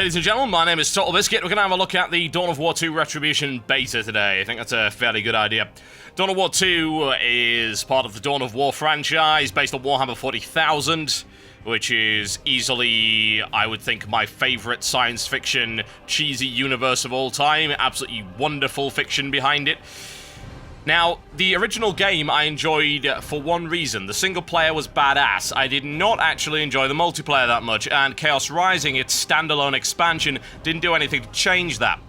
Ladies and gentlemen, my name is TotalBiscuit. We're going to have a look at the Dawn of War 2 Retribution beta today. I think that's a fairly good idea. Dawn of War 2 is part of the Dawn of War franchise, based on Warhammer 40,000, which is easily, I would think, my favorite science fiction cheesy universe of all time. Absolutely wonderful fiction behind it. Now, the original game I enjoyed for one reason. The single player was badass. I did not actually enjoy the multiplayer that much, and Chaos Rising, its standalone expansion, didn't do anything to change that.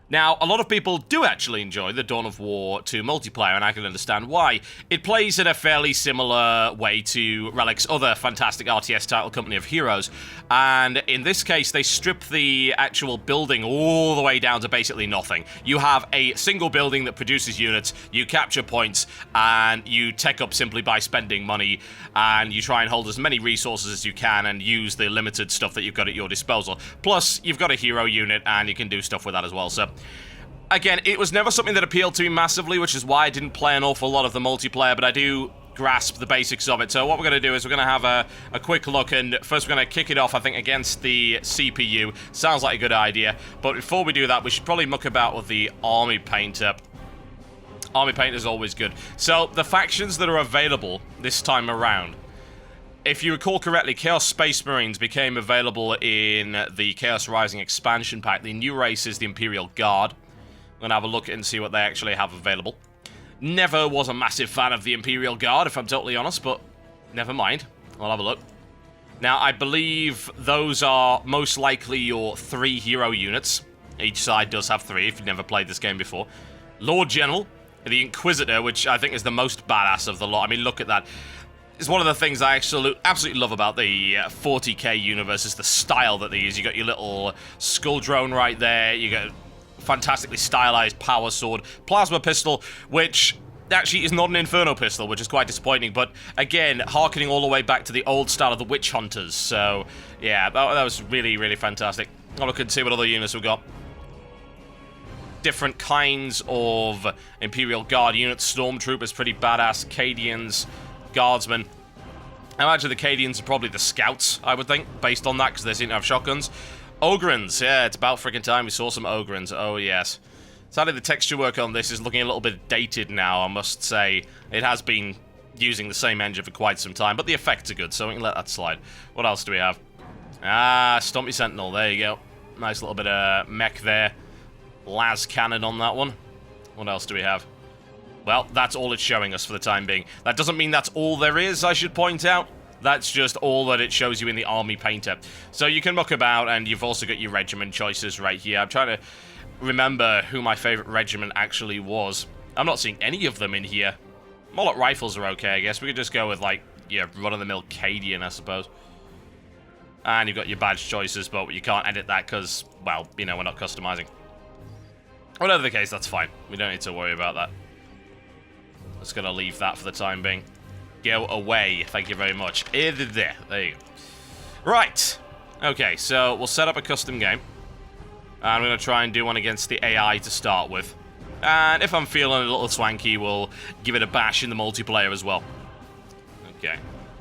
Now, a lot of people do actually enjoy the Dawn of War 2 multiplayer, and I can understand why. It plays in a fairly similar way to Relic's other fantastic RTS title, Company of Heroes, and in this case, they strip the actual building all the way down to basically nothing. You have a single building that produces units, you capture points, and you tech up simply by spending money, and you try and hold as many resources as you can and use the limited stuff that you've got at your disposal. Plus, you've got a hero unit, and you can do stuff with that as well, so... Again, it was never something that appealed to me massively, which is why I didn't play an awful lot of the multiplayer, but I do grasp the basics of it. So what we're going to do is we're going to have a quick look, and first we're going to kick it off, I think, against the CPU. Sounds like a good idea, but before we do that, we should probably muck about with the Army Painter. Army Painter is always good. So, the factions that are available this time around. If you recall correctly, Chaos Space Marines became available in the Chaos Rising expansion pack. The new race is the Imperial Guard. I'm gonna have a look and see what they actually have available. Never was a massive fan of the Imperial Guard, if I'm totally honest, but never mind. I'll have a look. Now, I believe those are most likely your 3 hero units. Each side does have 3, if you've never played this game before. Lord General, the Inquisitor, which I think is the most badass of the lot. I mean, look at that. It's one of the things I absolutely love about the 40k universe, is the style that they use. You got your little skull drone right there, you got fantastically stylized power sword, plasma pistol, which actually is not an Inferno pistol, which is quite disappointing, but again, harkening all the way back to the old style of the Witch Hunters, so yeah, that was really, really fantastic. I'll look and see what other units we've got. Different kinds of Imperial Guard units, Stormtroopers, pretty badass, Cadians, Guardsmen. I imagine the Cadians are probably the Scouts, I would think, based on that, because they seem to have shotguns. Ogrins, yeah, it's about freaking time we saw some Ogrins, oh yes. Sadly, the texture work on this is looking a little bit dated now, I must say. It has been using the same engine for quite some time, but the effects are good, so we can let that slide. What else do we have? Ah, Stompy Sentinel, there you go. Nice little bit of mech there. Las Cannon on that one. What else do we have? Well, that's all it's showing us for the time being. That doesn't mean that's all there is, I should point out. That's just all that it shows you in the Army Painter. So you can muck about, and you've also got your regiment choices right here. I'm trying to remember who my favorite regiment actually was. I'm not seeing any of them in here. Mullet rifles are okay, I guess. We could just go with, like, your run-of-the-mill Cadian, I suppose. And you've got your badge choices, but you can't edit that because, well, you know, we're not customizing. Whatever the case, that's fine. We don't need to worry about that. Just gonna leave that for the time being. Go away. Thank you very much. There you go. Right. Okay, so we'll set up a custom game. And I'm going to try and do one against the AI to start with. And if I'm feeling a little swanky, we'll give it a bash in the multiplayer as well. Okay.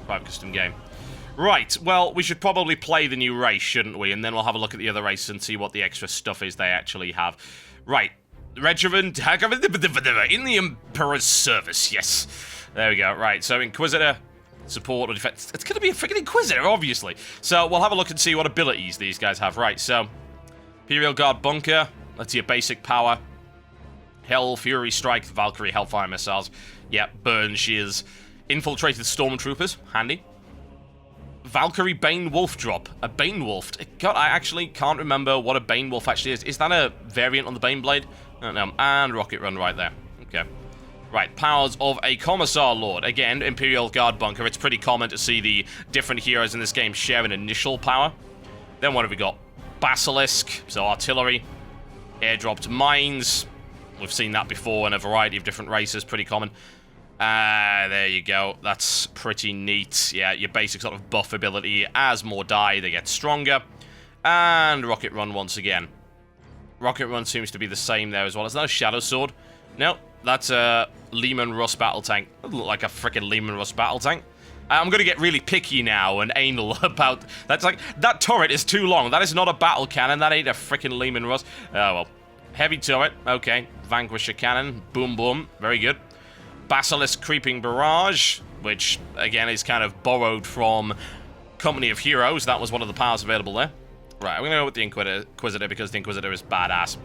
Private custom game. Right, well, we should probably play the new race, shouldn't we? And then we'll have a look at the other race and see what the extra stuff is they actually have. Right. Regiment in the Emperor's service, yes. There we go. Right, so Inquisitor, support, or defense. It's going to be a freaking Inquisitor, obviously. So we'll have a look and see what abilities these guys have. Right, so Imperial Guard Bunker. That's your basic power. Hell, Fury Strike, Valkyrie, Hellfire Missiles. Yep, Burn Shears. Infiltrated Stormtroopers. Handy. Valkyrie Bane Wolf drop. A Bane Wolf. God, I actually can't remember what a Bane Wolf actually is. Is that a variant on the Bane Blade? I don't know. And Rocket Run right there. Okay. Right, powers of a Commissar Lord. Again, Imperial Guard Bunker. It's pretty common to see the different heroes in this game share an initial power. Then what have we got? Basilisk, so artillery. Airdropped mines. We've seen that before in a variety of different races. Pretty common. There you go. That's pretty neat. Yeah, your basic sort of buff ability. As more die, they get stronger. And Rocket Run once again. Rocket Run seems to be the same there as well. Is that a Shadow Sword? No, that's a Lehman Russ battle tank. Doesn't look like a freaking Lehman Russ battle tank. I'm going to get really picky now and anal about... That's like... That turret is too long. That is not a battle cannon. That ain't a freaking Lehman Russ. Oh, well. Heavy turret. Okay. Vanquisher cannon. Boom, boom. Very good. Basilisk Creeping Barrage, which, again, is kind of borrowed from Company of Heroes. That was one of the powers available there. Right, I'm going to go with the Inquisitor because the Inquisitor is badass.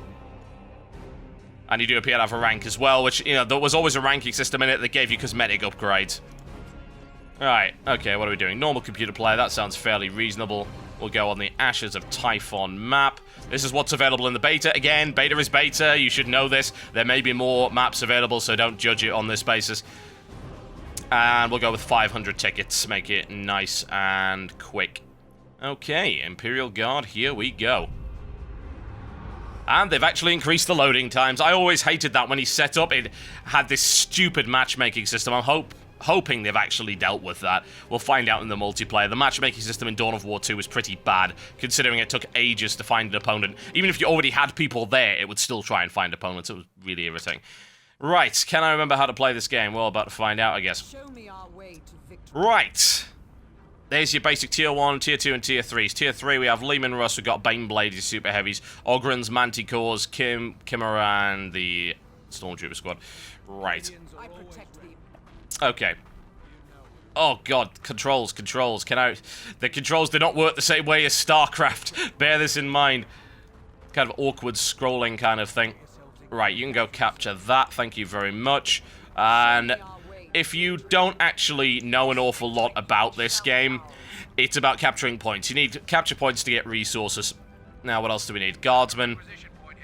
And you do appear to have a rank as well, which, you know, there was always a ranking system in it that gave you cosmetic upgrades. Alright, okay, what are we doing? Normal computer player, that sounds fairly reasonable. We'll go on the Ashes of Typhon map. This is what's available in the beta. Again, beta is beta, you should know this. There may be more maps available, so don't judge it on this basis. And we'll go with 500 tickets, make it nice and quick. Okay, Imperial Guard, here we go. And they've actually increased the loading times. I always hated that when he set up, it had this stupid matchmaking system. I'm hoping they've actually dealt with that. We'll find out in the multiplayer. The matchmaking system in Dawn of War 2 was pretty bad, considering it took ages to find an opponent. Even if you already had people there, it would still try and find opponents. It was really irritating. Right, can I remember how to play this game? Well, about to find out, I guess. Show me our way to victory. Right. There's your basic Tier 1, Tier 2, and Tier 3s. Tier 3, we have Lehman Russ, we've got Baneblade, your super heavies, Ogrins, Manticores, Chimera, and the Stormtrooper squad. Right. I protect thee. Okay. Oh god, controls. The controls do not work the same way as StarCraft. Bear this in mind. Kind of awkward scrolling kind of thing. Right, you can go capture that. Thank you very much. And if you don't actually know an awful lot about this game, it's about capturing points. You need capture points to get resources. Now, what else do we need? Guardsman.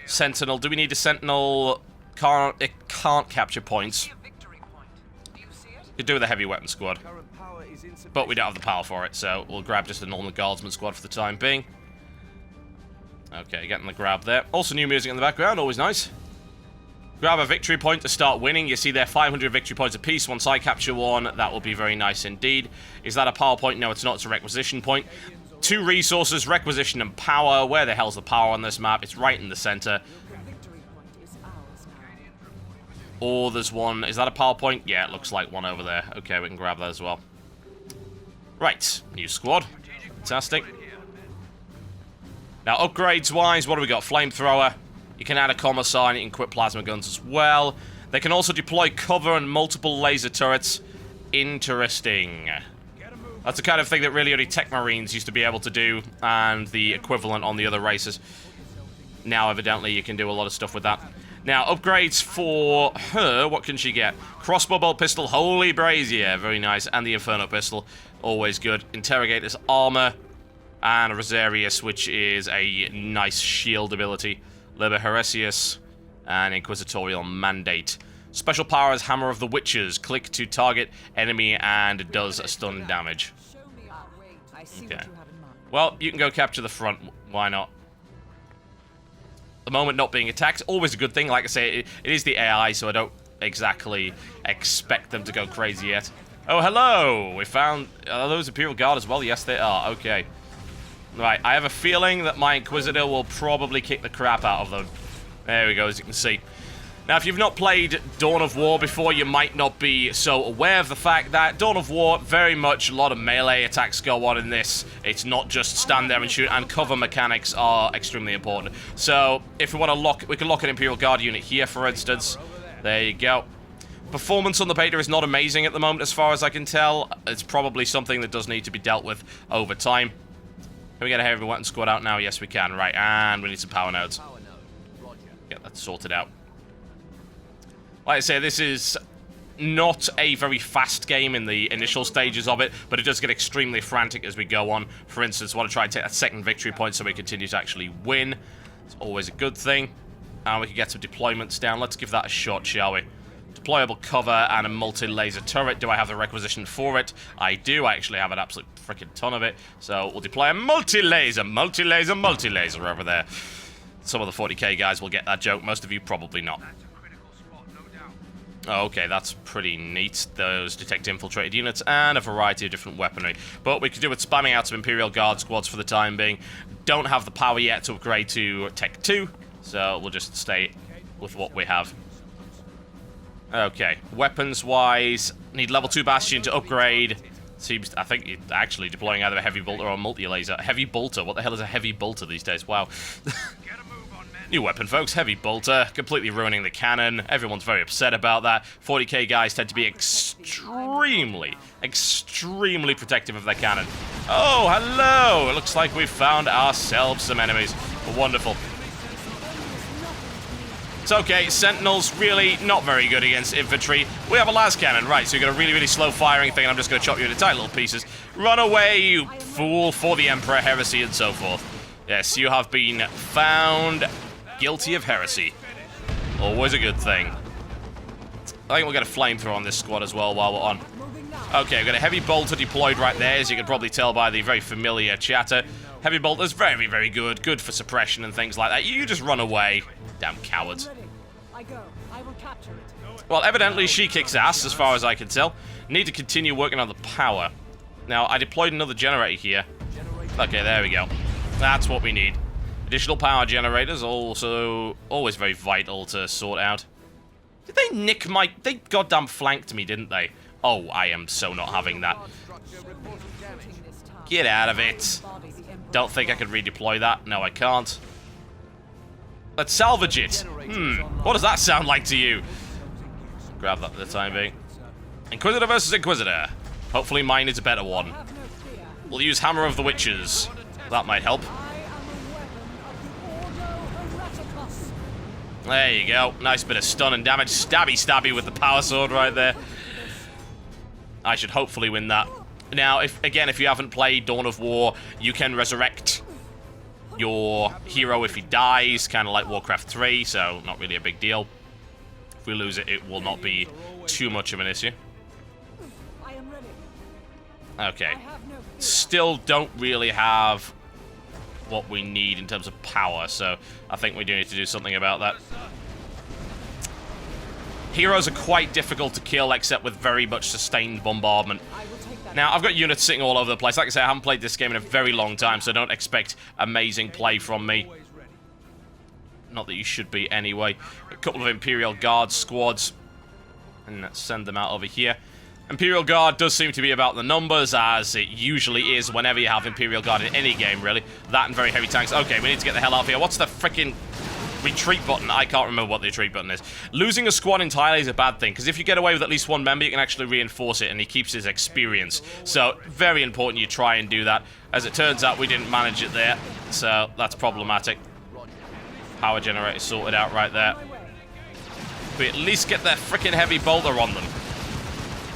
Sentinel. Do we need a Sentinel? It can't capture points. Could do with a heavy weapon squad. But we don't have the power for it, so we'll grab just a normal Guardsman squad for the time being. Okay, getting the grab there. Also new music in the background, always nice. Grab a victory point to start winning. You see there 500 victory points apiece. Once I capture one, that will be very nice indeed. Is that a power point? No, it's not. It's a requisition point. 2 resources, requisition and power. Where the hell's the power on this map? It's right in the center. Or there's one. Is that a power point? Yeah, it looks like one over there. Okay, we can grab that as well. Right, new squad. Fantastic. Now, upgrades-wise, what do we got? Flamethrower. You can add a commissar and you can equip plasma guns as well. They can also deploy cover and multiple laser turrets. Interesting. That's the kind of thing that really only Tech Marines used to be able to do, and the equivalent on the other races. Now, evidently, you can do a lot of stuff with that. Now, upgrades for her, what can she get? Crossbow bolt pistol, Holy Brazier, very nice, and the Inferno pistol, always good. Interrogator's armor, and Rosarius, which is a nice shield ability. Liber Heresius, and Inquisitorial Mandate. Special power is Hammer of the Witches. Click to target enemy and does a stun damage. Okay. Well, you can go capture the front. Why not? The moment not being attacked, always a good thing. Like I say, it is the AI, so I don't exactly expect them to go crazy yet. Oh, hello! We found... Are those Imperial Guard as well? Yes, they are. Okay. Right, I have a feeling that my Inquisitor will probably kick the crap out of them. There we go, as you can see. Now, if you've not played Dawn of War before, you might not be so aware of the fact that Dawn of War, very much a lot of melee attacks go on in this. It's not just stand there and shoot, and cover mechanics are extremely important. So, if we want to lock, we can lock an Imperial Guard unit here, for instance. There you go. Performance on the beta is not amazing at the moment, as far as I can tell. It's probably something that does need to be dealt with over time. Can we get a heavy weapon squad out now? Yes, we can. Right, and we need some power nodes. Get that sorted out. Like I say, this is not a very fast game in the initial stages of it, but it does get extremely frantic as we go on. For instance, I want to try and take that second victory point so we continue to actually win. It's always a good thing. And we can get some deployments down. Let's give that a shot, shall we? Deployable cover and a multi-laser turret. Do I have the requisition for it? I do. I actually have an absolute freaking ton of it. So we'll deploy a multi-laser over there. Some of the 40k guys will get that joke. Most of you probably not. Oh, okay, that's pretty neat. Those detect infiltrated units and a variety of different weaponry. But we could do with spamming out some Imperial Guard squads for the time being. Don't have the power yet to upgrade to Tech 2, so we'll just stay with what we have. Okay, weapons-wise, need level 2 Bastion to upgrade. Seems, I think, it's actually deploying either a heavy bolter or a multi-laser. Heavy bolter? What the hell is a heavy bolter these days? Wow. New weapon, folks. Heavy bolter. Completely ruining the cannon. Everyone's very upset about that. 40k guys tend to be extremely protective of their cannon. Oh, hello! It looks like we've found ourselves some enemies. Wonderful. It's okay, Sentinels really not very good against infantry. We have a las cannon, right, so you've got a really slow firing thing, and I'm just going to chop you into tiny little pieces. Run away, you fool, for the Emperor, heresy, and so forth. Yes, you have been found guilty of heresy. Always a good thing. I think we'll get a flamethrower on this squad as well while we're on. Okay, we've got a heavy bolter deployed right there, as you can probably tell by the very familiar chatter. Heavy bolter's very good. Good for suppression and things like that. You just run away. Damn cowards. Well, evidently she kicks ass, as far as I can tell. Need to continue working on the power. Now, I deployed another generator here. Okay, there we go. That's what we need. Additional power generators, also always very vital to sort out. Did they nick my... They goddamn flanked me, didn't they? Oh, I am so not having that. Get out of it. Don't think I can redeploy that. No, I can't. Let's salvage it. What does that sound like to you? Grab that for the time being. Inquisitor versus Inquisitor. Hopefully mine is a better one. We'll use Hammer of the Witches. That might help. There you go. Nice bit of stun and damage. Stabby with the power sword right there. I should hopefully win that. Now, if you haven't played Dawn of War, you can resurrect your hero if he dies, kind of like Warcraft 3, so not really a big deal. If we lose it, it will not be too much of an issue. Okay. Still don't really have what we need in terms of power, so I think we do need to do something about that. Heroes are quite difficult to kill, except with very much sustained bombardment. Now, I've got units sitting all over the place. Like I said, I haven't played this game in a very long time, so don't expect amazing play from me. Not that you should be anyway. A couple of Imperial Guard squads. And let's send them out over here. Imperial Guard does seem to be about the numbers, as it usually is whenever you have Imperial Guard in any game, really. That and very heavy tanks. Okay, we need to get the hell out of here. What's the frickin' retreat button? I can't remember what the retreat button is. Losing a squad entirely is a bad thing, because if you get away with at least one member, you can actually reinforce it, and he keeps his experience. So, very important you try and do that. As it turns out, we didn't manage it there, so that's problematic. Power generator sorted out right there. We at least get that frickin' heavy bolter on them.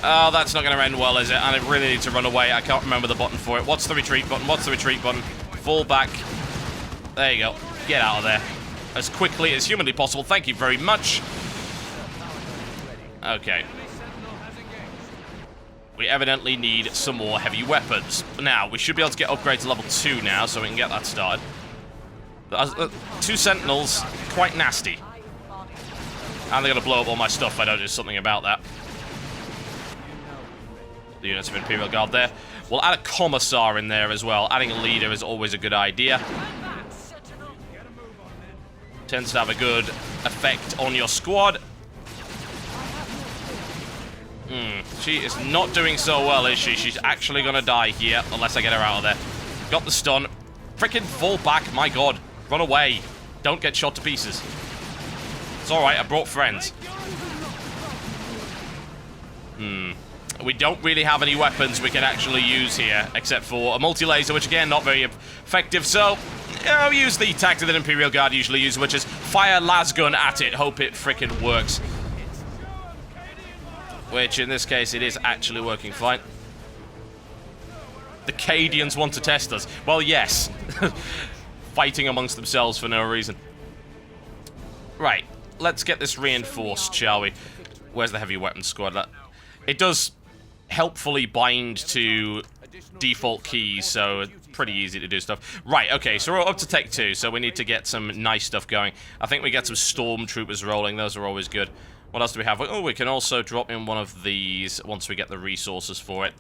Oh, that's not going to end well, is it? And I really need to run away. I can't remember the button for it. What's the retreat button? What's the retreat button? Fall back. There you go. Get out of there as quickly as humanly possible. Thank you very much. Okay. We evidently need some more heavy weapons. Now, we should be able to get upgrades to level 2 now, so we can get that started. 2 Sentinels, quite nasty. And they're going to blow up all my stuff if I don't do something about that. The units of Imperial Guard there. We'll add a Commissar in there as well. Adding a leader is always a good idea. Tends to have a good effect on your squad. She is not doing so well, is she? She's actually going to die here, unless I get her out of there. Got the stun. Freaking fall back, my god. Run away. Don't get shot to pieces. It's alright, I brought friends. We don't really have any weapons we can actually use here, except for a multi-laser, which again, not very effective, so I'll use the tactic that Imperial Guard usually use, which is fire lasgun at it, hope it frickin' works. Which, in this case, it is actually working fine. The Cadians want to test us. Well, yes. Fighting amongst themselves for no reason. Right, let's get this reinforced, shall we? Where's the heavy weapons squad? It does helpfully bind to default keys, so it's pretty easy to do stuff. Right, okay, so we're up to Tech 2, so we need to get some nice stuff going. I think we get some Stormtroopers rolling. Those are always good. What else do we have? Oh, we can also drop in one of these once we get the resources for it.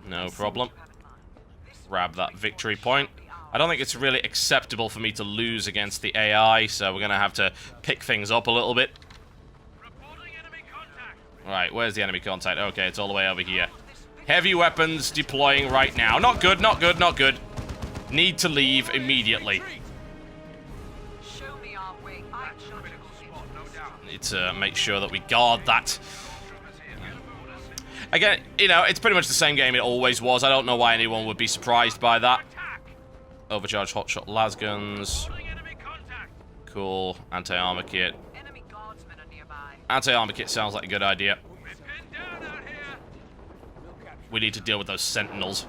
No problem. Grab that victory point. I don't think it's really acceptable for me to lose against the AI, so we're going to have to pick things up a little bit. Right, where's the enemy contact? Okay, it's all the way over here. Heavy weapons deploying right now. Not good, not good, not good. Need to leave immediately. Show me our way. Need to make sure that we guard that. Again, you know, it's pretty much the same game it always was. I don't know why anyone would be surprised by that. Overcharged hotshot las guns. Cool. Anti-armor kit. Anti-armor kit sounds like a good idea. We need to deal with those sentinels.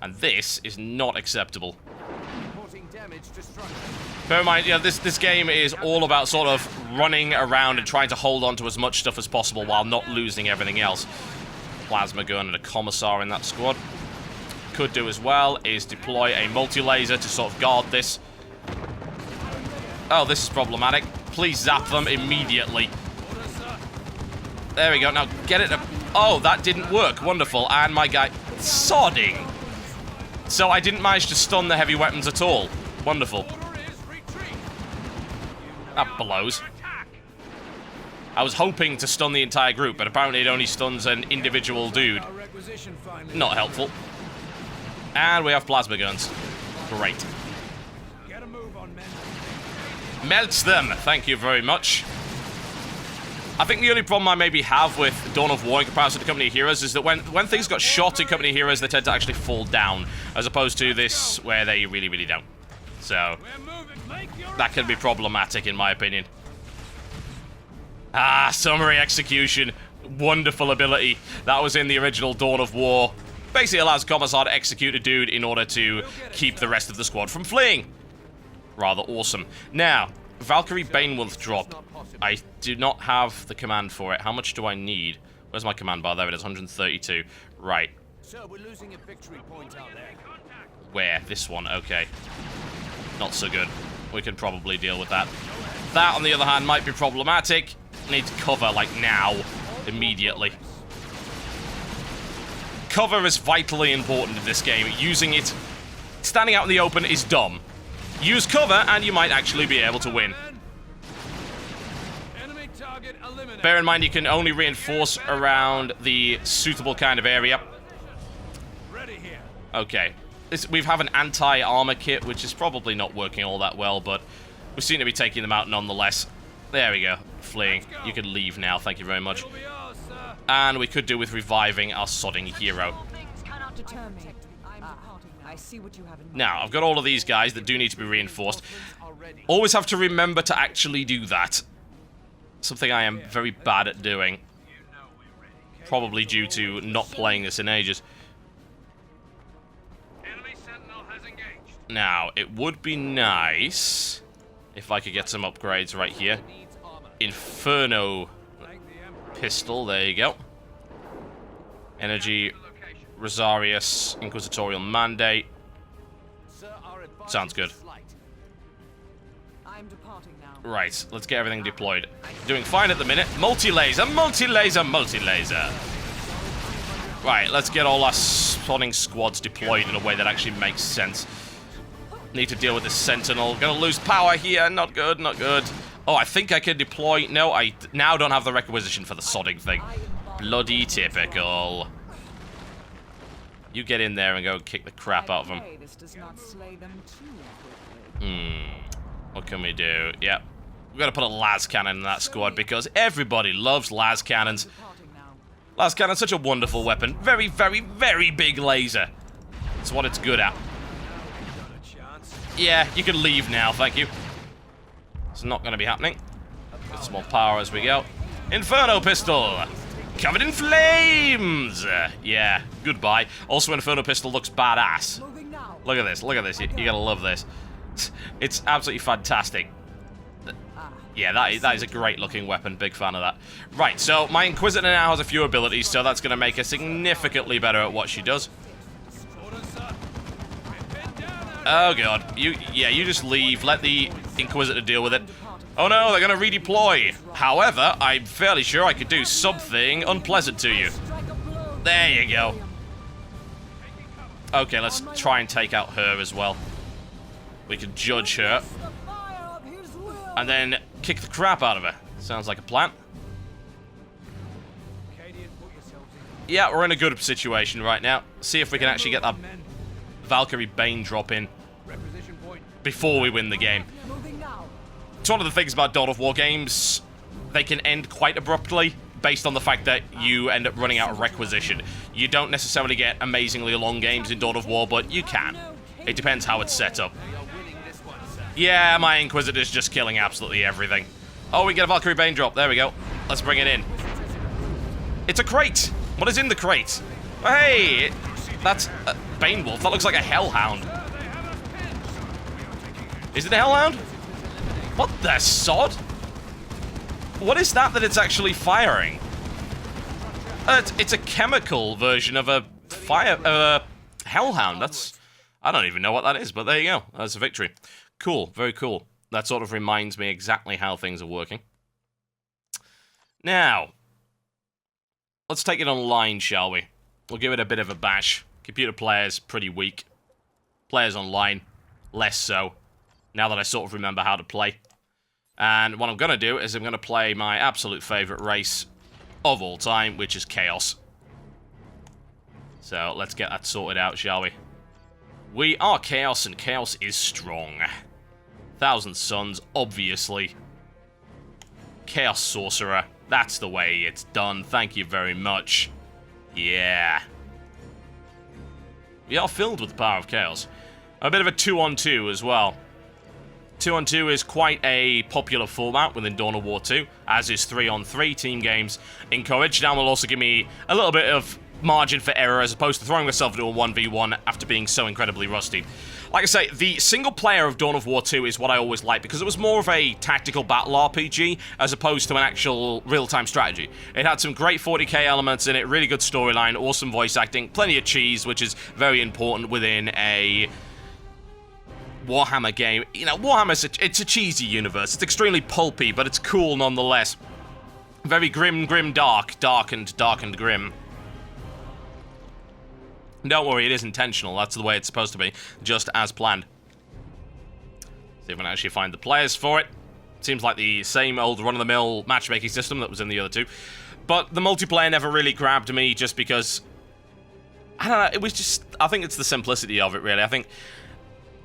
And this is not acceptable. Bear in mind, you know, this game is all about sort of running around and trying to hold on to as much stuff as possible while not losing everything else. Plasma gun and a commissar in that squad. Could do as well is deploy a multi-laser to sort of guard this. Oh, this is problematic. Please zap them immediately. There we go. Now get it. Oh, that didn't work. Wonderful. And my guy sodding. So I didn't manage to stun the heavy weapons at all. Wonderful. That blows. I was hoping to stun the entire group, but apparently it only stuns an individual dude. Not helpful. And we have plasma guns. Great. Melts them. Thank you very much. I think the only problem I maybe have with Dawn of War in comparison to Company of Heroes is that when things got shot in Company of Heroes, they tend to actually fall down, as opposed to this, where they really, really don't. So, that can be problematic, in my opinion. Ah, summary execution. Wonderful ability. That was in the original Dawn of War. Basically allows Commissar to execute a dude in order to keep the rest of the squad from fleeing. Rather awesome. Now, Valkyrie Banewolf drop. I do not have the command for it. How much do I need? Where's my command bar? There it is, 132. Right. Sir, we're losing a victory point out there. Where? This one, okay. Not so good. We can probably deal with that. That, on the other hand, might be problematic. Needs cover, like, now. Immediately. Cover is vitally important in this game. Using it, standing out in the open is dumb. Use cover, and you might actually be able to win. Bear in mind, you can only reinforce around the suitable kind of area. Okay. We have an anti-armor kit, which is probably not working all that well, but we seem to be taking them out nonetheless. There we go. Fleeing. You can leave now. Thank you very much. And we could do with reviving our sodding hero. Now, I've got all of these guys that do need to be reinforced. Always have to remember to actually do that. Something I am very bad at doing. Probably due to not playing this in ages. Now, it would be nice if I could get some upgrades right here. Inferno pistol, there you go. Energy, Rosarius, Inquisitorial Mandate. Sounds good. Right, let's get everything deployed. Doing fine at the minute. Multi-laser, multi-laser, multi-laser. Right, let's get all our spawning squads deployed in a way that actually makes sense. Need to deal with this Sentinel. Gonna lose power here. Not good, not good. Oh, I think I can deploy. No, I now don't have the requisition for the sodding thing. Bloody typical. You get in there and go kick the crap out of them. What can we do? Yep. We've got to put a las cannon in that squad because everybody loves las cannons. Las cannon's such a wonderful weapon. Very, very, very big laser. That's what it's good at. Yeah, you can leave now, thank you. It's not going to be happening. Get some more power as we go. Inferno pistol! Covered in flames! Yeah, goodbye. Also, Inferno pistol looks badass. Look at this, look at this. You gotta love this. It's absolutely fantastic. Yeah, that is a great looking weapon. Big fan of that. Right, so my Inquisitor now has a few abilities, so that's going to make her significantly better at what she does. Oh god, you just leave. Let the Inquisitor deal with it. Oh no, they're going to redeploy. However, I'm fairly sure I could do something unpleasant to you. There you go. Okay, let's try and take out her as well. We can judge her. And then kick the crap out of her. Sounds like a plan. Yeah, we're in a good situation right now. See if we can actually get that Valkyrie Bane drop in Requisition point. before we win the game. It's one of the things about Dawn of War games. They can end quite abruptly based on the fact that you end up running out of requisition. You don't necessarily get amazingly long games in Dawn of War, but you can. It depends how it's set up. Yeah, my Inquisitor's just killing absolutely everything. Oh, we get a Valkyrie Bane drop. There we go. Let's bring it in. It's a crate. What is in the crate? Hey, that's a Bane Wolf. That looks like a Hellhound. Is it a Hellhound? What the sod? What is that it's actually firing? It's a chemical version of a Hellhound. I don't even know what that is, but there you go. That's a victory. Cool, very cool. That sort of reminds me exactly how things are working. Now, let's take it online, shall we? We'll give it a bit of a bash. Computer players, pretty weak. Players online, less so. Now that I sort of remember how to play. And what I'm going to do is I'm going to play my absolute favourite race of all time, which is Chaos. So let's get that sorted out, shall we? We are Chaos, and Chaos is strong. 1,000 Suns, obviously. Chaos Sorcerer, that's the way it's done. Thank you very much. Yeah. We are filled with the power of Chaos. A bit of a 2-on-2 as well. 2-on-2 is quite a popular format within Dawn of War 2, as is 3-on-3 team games. Encouraged, and will also give me a little bit of margin for error as opposed to throwing myself into a 1v1 after being so incredibly rusty. Like I say, the single player of Dawn of War 2 is what I always liked because it was more of a tactical battle RPG as opposed to an actual real-time strategy. It had some great 40k elements in it, really good storyline, awesome voice acting, plenty of cheese, which is very important within a Warhammer game. You know, Warhammer, it's a cheesy universe. It's extremely pulpy, but it's cool nonetheless. Very grim, dark and grim. Don't worry, it is intentional. That's the way it's supposed to be, just as planned. See if we can actually find the players for it. Seems like the same old run-of-the-mill matchmaking system that was in the other two. But the multiplayer never really grabbed me just because, I don't know, it was just, I think it's the simplicity of it, really. I think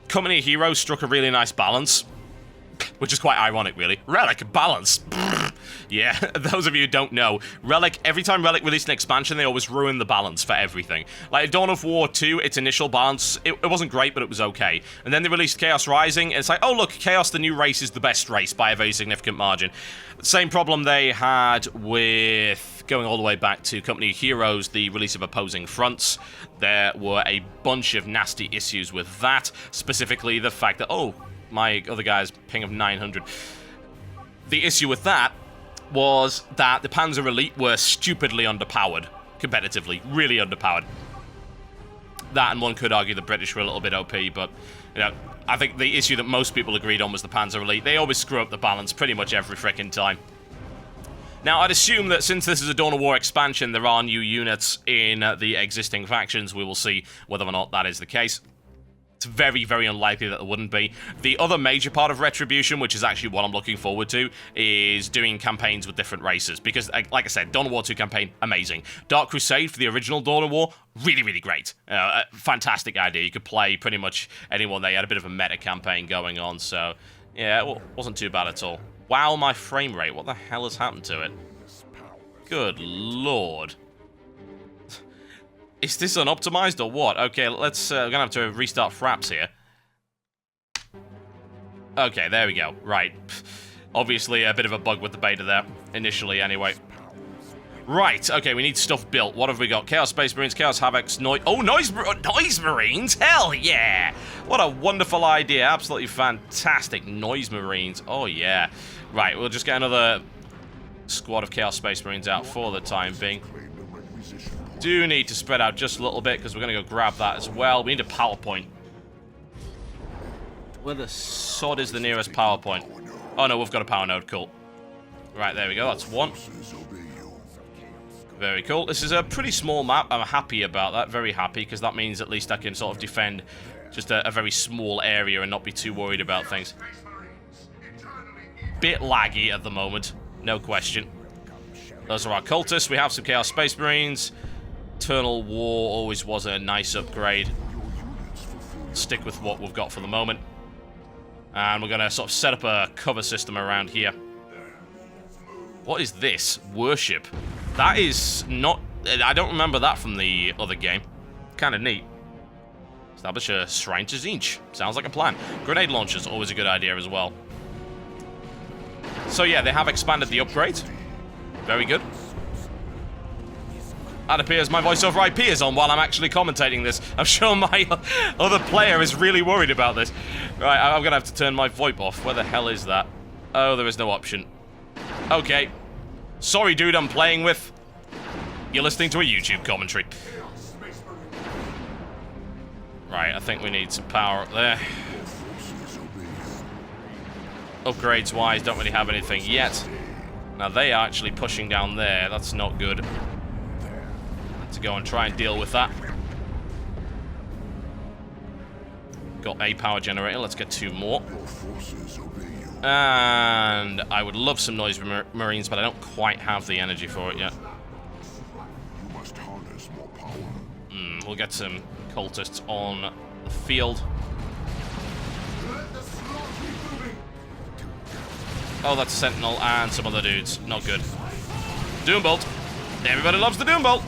Company of Heroes struck a really nice balance, which is quite ironic, really. Relic, balance. Yeah, those of you who don't know, Relic, every time Relic released an expansion, they always ruin the balance for everything. Like, Dawn of War 2, its initial balance, it wasn't great, but it was okay. And then they released Chaos Rising, and it's like, oh look, Chaos, the new race, is the best race by a very significant margin. Same problem they had with, going all the way back to Company of Heroes, the release of Opposing Fronts. There were a bunch of nasty issues with that, specifically the fact that, oh, my other guy's ping of 900. The issue with that was that the Panzer Elite were stupidly underpowered, competitively, really underpowered. That, and one could argue the British were a little bit OP, but, you know, I think the issue that most people agreed on was the Panzer Elite. They always screw up the balance pretty much every frickin' time. Now, I'd assume that since this is a Dawn of War expansion, there are new units in the existing factions. We will see whether or not that is the case. It's very, very unlikely that there wouldn't be. The other major part of Retribution, which is actually what I'm looking forward to, is doing campaigns with different races. Because, like I said, Dawn of War 2 campaign, amazing. Dark Crusade for the original Dawn of War, really, really great. Fantastic idea. You could play pretty much anyone. They had a bit of a meta campaign going on, so yeah, it wasn't too bad at all. Wow, my frame rate. What the hell has happened to it? Good lord. Is this unoptimized or what? Okay, let's, we're gonna have to restart Fraps here. Okay, there we go. Right. Obviously, a bit of a bug with the beta there, initially, anyway. Right, okay, we need stuff built. What have we got? Chaos Space Marines, Chaos Havocs, Noise Marines? Hell yeah! What a wonderful idea. Absolutely fantastic. Noise Marines. Oh, yeah. Right, we'll just get another squad of Chaos Space Marines out for the time being. Do need to spread out just a little bit because we're going to go grab that as well. We need a PowerPoint. Where the sod is the nearest PowerPoint? Oh no, we've got a power node. Cool. Right, there we go. That's one. Very cool. This is a pretty small map. I'm happy about that. Very happy because that means at least I can sort of defend just a very small area and not be too worried about things. Bit laggy at the moment. No question. Those are our cultists. We have some Chaos Space Marines. Eternal War always was a nice upgrade. Stick with what we've got for the moment. And we're going to sort of set up a cover system around here. What is this? Worship. That is not... I don't remember that from the other game. Kind of neat. Establish a shrine to Zinch. Sounds like a plan. Grenade launchers, always a good idea as well. So yeah, they have expanded the upgrade. Very good. That appears my voiceover IP is on while I'm actually commentating this. I'm sure my other player is really worried about this. Right, I'm going to have to turn my VoIP off. Where the hell is that? Oh, there is no option. Okay. Sorry, dude, I'm playing with... You're listening to a YouTube commentary. Right, I think we need some power up there. Upgrades-wise, don't really have anything yet. Now, they are actually pushing down there. That's not good. To go and try and deal with that. Got a power generator. Let's get 2 more. And I would love some noise marines, but I don't quite have the energy for it yet. We'll get some cultists on the field. Oh, that's a sentinel and some other dudes. Not good. Doombolt. Everybody loves the Doombolt.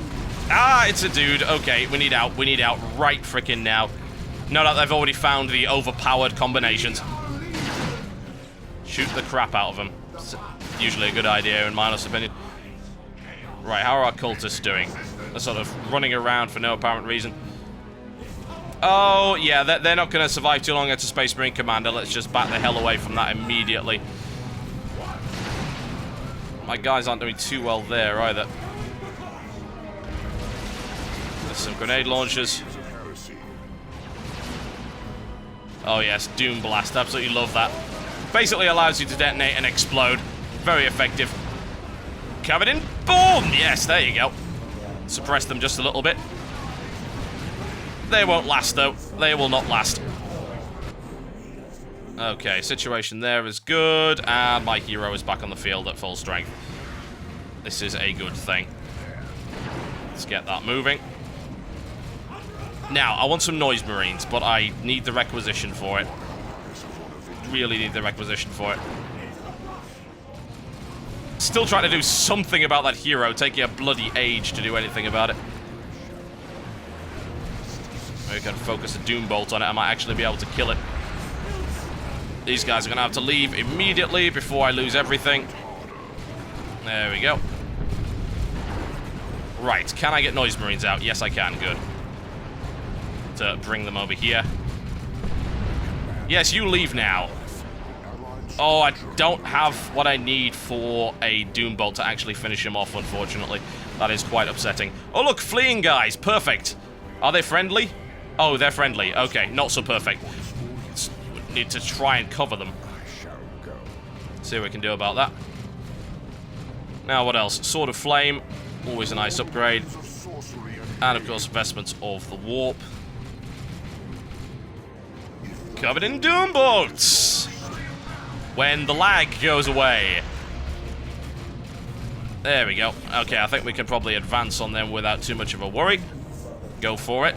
Ah, it's a dude. Okay, we need out. We need out right frickin' now. No doubt they've already found the overpowered combinations. Shoot the crap out of them. It's usually a good idea in my honest opinion. Right, how are our cultists doing? They're sort of running around for no apparent reason. Oh, yeah, they're not going to survive too long as a Space Marine Commander. Let's just bat the hell away from that immediately. My guys aren't doing too well there either. There's some grenade launchers. Oh yes, Doom Blast. Absolutely love that. Basically allows you to detonate and explode. Very effective. Covered in. Boom! Yes, there you go. Suppress them just a little bit. They won't last, though. They will not last. Okay, situation there is good. And my hero is back on the field at full strength. This is a good thing. Let's get that moving. Now, I want some noise marines, but I need the requisition for it. Really need the requisition for it. Still trying to do something about that hero, taking a bloody age to do anything about it. We can focus a Doombolt on it. I might actually be able to kill it. These guys are going to have to leave immediately before I lose everything. There we go. Right, can I get noise marines out? Yes, I can. Good. To bring them over here. Yes, you leave now. Oh, I don't have what I need for a Doombolt to actually finish him off, unfortunately. That is quite upsetting. Oh, look, fleeing guys. Perfect. Are they friendly? Oh, they're friendly. Okay, not so perfect. Need to try and cover them. See what we can do about that. Now, what else? Sword of Flame. Always a nice upgrade. And, of course, Vestments of the Warp. Covered in Doombolts. When the lag goes away. There we go. Okay, I think we can probably advance on them without too much of a worry. Go for it.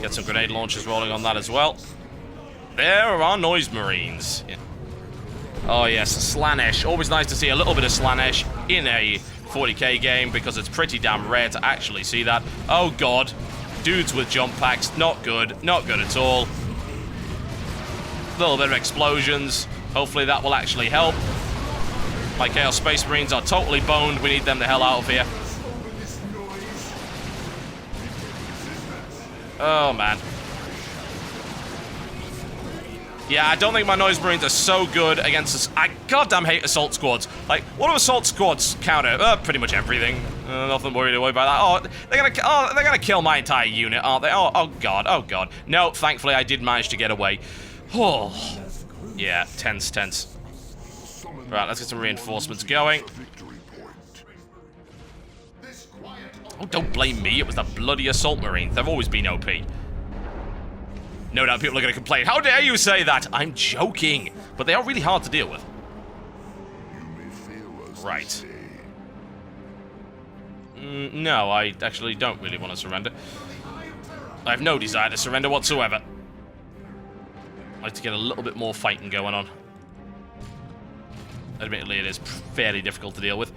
Get some grenade launchers rolling on that as well. There are our noise marines. Yeah. Oh yes, Slanesh. Always nice to see a little bit of Slanesh in a 40k game because it's pretty damn rare to actually see that. Oh god. Dudes with jump packs. Not good. Not good at all. A little bit of explosions. Hopefully that will actually help. My Chaos Space Marines are totally boned. We need them the hell out of here. Oh, man. Yeah, I don't think my Noise Marines are so good against this. I goddamn hate Assault Squads. Like, what do Assault Squads counter? Pretty much everything. Nothing worried about that. Oh, they're gonna kill my entire unit, aren't they? Oh, God. Oh, God. No, thankfully, I did manage to get away. Oh. Yeah, tense. Right, let's get some reinforcements going. Oh, don't blame me. It was the bloody Assault Marines. They've always been OP. No doubt people are going to complain. How dare you say that? I'm joking. But they are really hard to deal with. No, I actually don't really want to surrender. I have no desire to surrender whatsoever. I'd like to get a little bit more fighting going on. Admittedly, it is fairly difficult to deal with.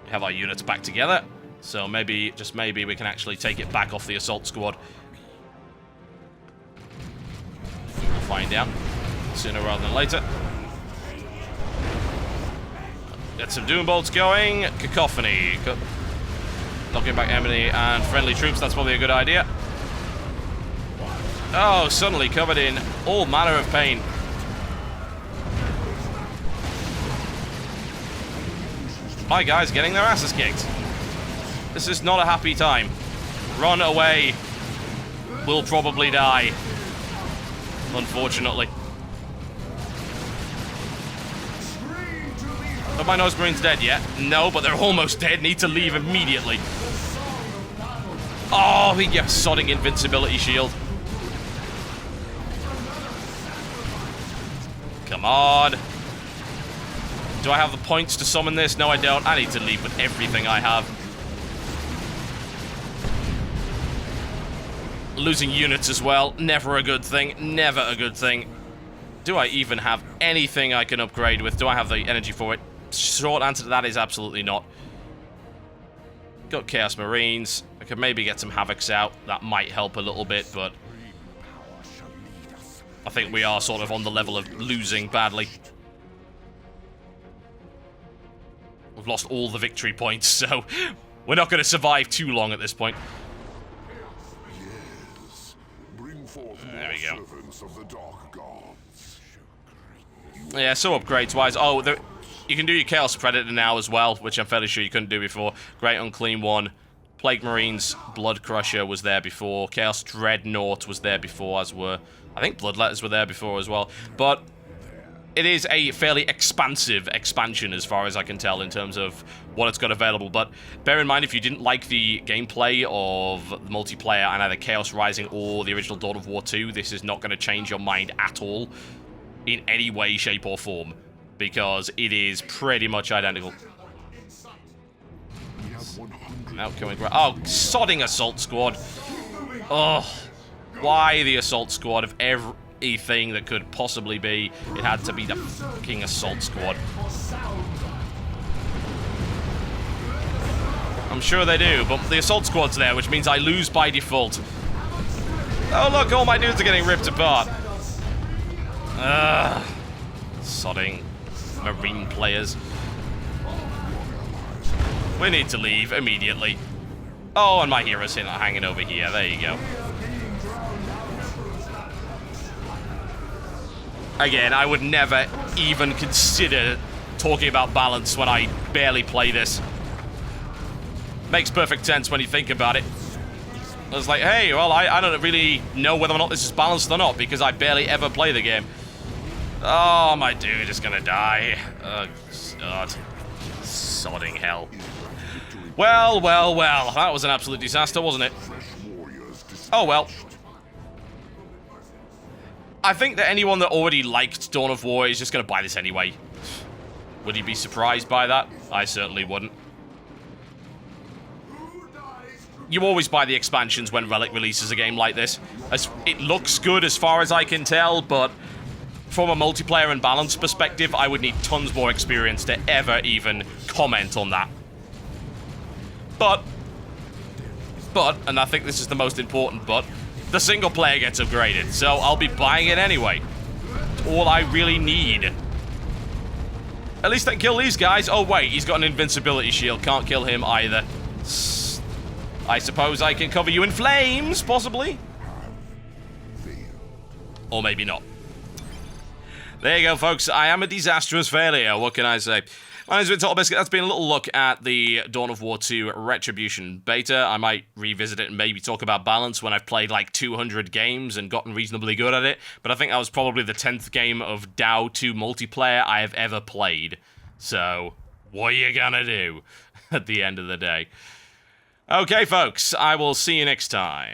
We have our units back together, so maybe, just maybe, we can actually take it back off the assault squad. We'll find out sooner rather than later. Get some Doom Bolts going. Cacophony. Knocking back enemy and friendly troops, that's probably a good idea. Oh, suddenly covered in all manner of pain. My guys getting their asses kicked. This is not a happy time. Run away. We'll probably die. Unfortunately. Are my Nose Marines dead yet? No, but they're almost dead. Need to leave immediately. Oh, he gets sodding invincibility shield. Come on. Do I have the points to summon this? No, I don't. I need to leave with everything I have. Losing units as well. Never a good thing. Never a good thing. Do I even have anything I can upgrade with? Do I have the energy for it? Short answer to that is absolutely not. Got Chaos Marines. I could maybe get some Havocs out. That might help a little bit, but I think we are sort of on the level of losing badly. We've lost all the victory points, so we're not going to survive too long at this point. There we go. Yeah, so upgrades-wise. Oh, you can do your Chaos Predator now as well, which I'm fairly sure you couldn't do before. Great Unclean One. Plague Marines, Blood Crusher was there before. Chaos Dreadnought was there before, as were... I think Bloodletters were there before as well. But it is a fairly expansive expansion as far as I can tell in terms of what it's got available. But bear in mind, if you didn't like the gameplay of the multiplayer and either Chaos Rising or the original Dawn of War 2, this is not going to change your mind at all in any way, shape, or form. Because it is pretty much identical. Outgoing... Oh, sodding Assault Squad. Oh, why the Assault Squad of everything that could possibly be? It had to be the fucking Assault Squad. I'm sure they do, but the Assault Squad's there, which means I lose by default. Oh, look, all my dudes are getting ripped apart. Sodding Marine players. We need to leave immediately. Oh, and my hero's hanging over here. There you go. Again, I would never even consider talking about balance when I barely play this. Makes perfect sense when you think about it. I was like, hey, well, I don't really know whether or not this is balanced or not because I barely ever play the game. Oh, my dude is gonna die. Oh, God. Sodding hell. Well, well, well. That was an absolute disaster, wasn't it? Oh, well. I think that anyone that already liked Dawn of War is just gonna buy this anyway. Would you be surprised by that? I certainly wouldn't. You always buy the expansions when Relic releases a game like this. It looks good as far as I can tell, but from a multiplayer and balance perspective, I would need tons more experience to ever even comment on that. But, and I think this is the most important but, the single player gets upgraded, so I'll be buying it anyway. It's all I really need. At least I can kill these guys. Oh wait, he's got an invincibility shield, can't kill him either. I suppose I can cover you in flames, possibly? Or maybe not. There you go, folks. I am a disastrous failure. What can I say? My name's been TotalBiscuit. That's been a little look at the Dawn of War 2 Retribution beta. I might revisit it and maybe talk about balance when I've played like 200 games and gotten reasonably good at it. But I think that was probably the 10th game of DAO 2 multiplayer I have ever played. So, what are you gonna do at the end of the day? Okay, folks. I will see you next time.